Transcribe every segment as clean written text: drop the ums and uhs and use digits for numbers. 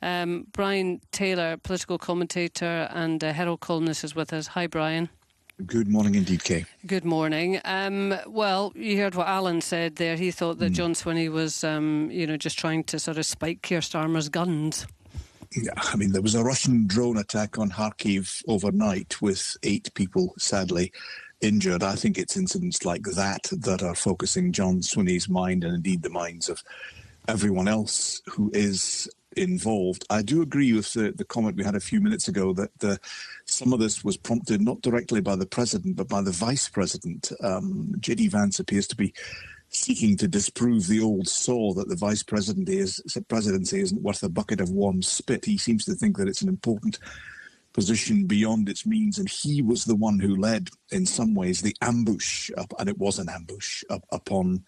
Brian Taylor, political commentator and Herald columnist, is with us. Hi, Brian. Good morning indeed, Kaye. Good morning. Well, you heard what Alan said there. He thought that John Swinney was, just trying to sort of spike Keir Starmer's guns. Yeah, I mean, there was a Russian drone attack on Kharkiv overnight with 8 people, sadly, injured. I think it's incidents like that are focusing John Swinney's mind and indeed the minds of everyone else who is involved. I do agree with the comment we had a few minutes ago that some of this was prompted not directly by the president but by the vice president. J.D. Vance appears to be seeking to disprove the old saw that the vice presidency isn't worth a bucket of warm spit. He seems to think that it's an important position beyond its means, and he was the one who led, in some ways, the ambush, and it was an ambush, upon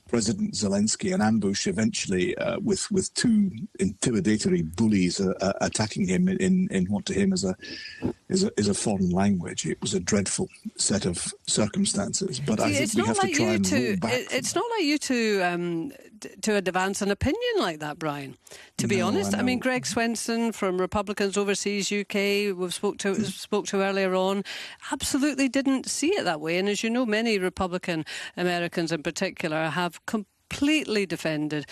President Zelensky, an ambush eventually with 2 intimidatory bullies attacking him in what to him is a foreign language. It was a dreadful set of circumstances. But I think we have to try and roll back. It's not like you to advance an opinion like that, Brian. To be honest, I mean, Greg Swenson from Republicans Overseas UK, we've spoke to earlier on, absolutely didn't see it that way. And as you know, many Republican Americans in particular have completely defended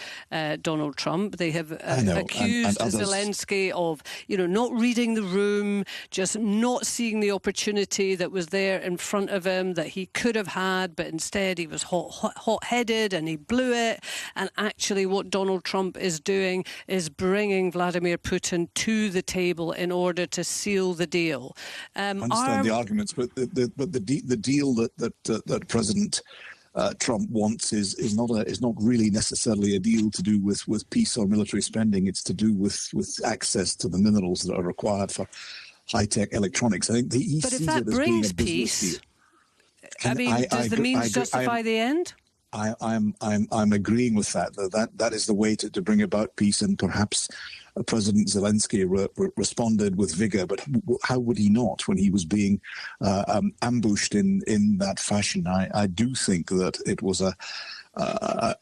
Donald Trump. They have accused Zelensky of, not reading the room, just not seeing the opportunity that was there in front of him that he could have had, but instead he was hot-headed and he blew it. And actually what Donald Trump is doing is bringing Vladimir Putin to the table in order to seal the deal. I understand the arguments, but the deal that President Trump wants is not really necessarily a deal to do with peace or military spending. It's to do with access to the minerals that are required for high-tech electronics. I think he but if sees that it as brings being a peace, deal. Does the means justify the end? I'm agreeing with that is the way to bring about peace, and perhaps President Zelensky responded with vigor, but how would he not when he was being ambushed in that fashion? I do think that it was a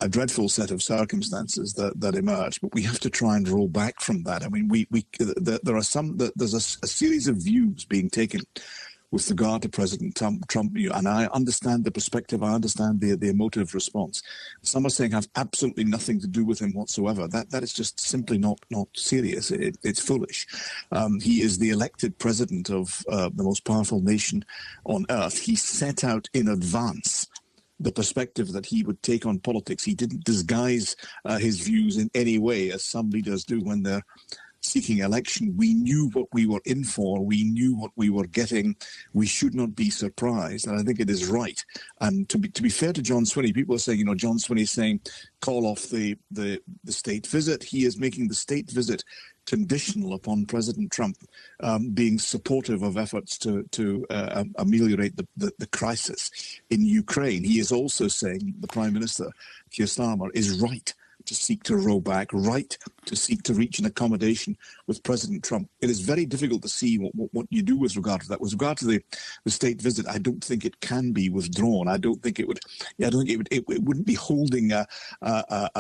dreadful set of circumstances that emerged, but we have to try and roll back from that. I mean, there's a series of views being taken with regard to President Trump, and I understand the perspective, I understand the emotive response. Some are saying have absolutely nothing to do with him whatsoever. That is just simply not serious. It's foolish. He is the elected president of the most powerful nation on earth. He set out in advance the perspective that he would take on politics. He didn't disguise his views in any way, as some leaders do when they're seeking election. We knew what we were in for. We knew what we were getting. We should not be surprised. And I think it is right. And to be fair to John Swinney, people are saying, John Swinney is saying, call off the state visit. He is making the state visit conditional upon President Trump being supportive of efforts to ameliorate the crisis in Ukraine. He is also saying the Prime Minister, Keir Starmer, is right to seek to row back, right to seek to reach an accommodation with President Trump. It is very difficult to see what you do with regard to that. With regard to the state visit, I don't think it can be withdrawn. I don't think it would. It wouldn't be holding a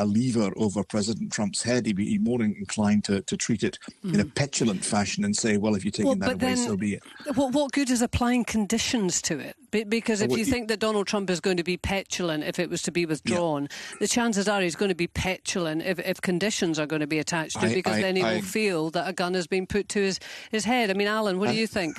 lever over President Trump's head. He'd be more inclined to treat it in a petulant fashion and say, well, if you're taking that away, so be it. What good is applying conditions to it? Because if you think that Donald Trump is going to be petulant if it was to be withdrawn, the chances are he's going to be petulant if conditions are going to be attached to it, because then he will feel that a gun has been put to his head. I mean, Alan, what do you think?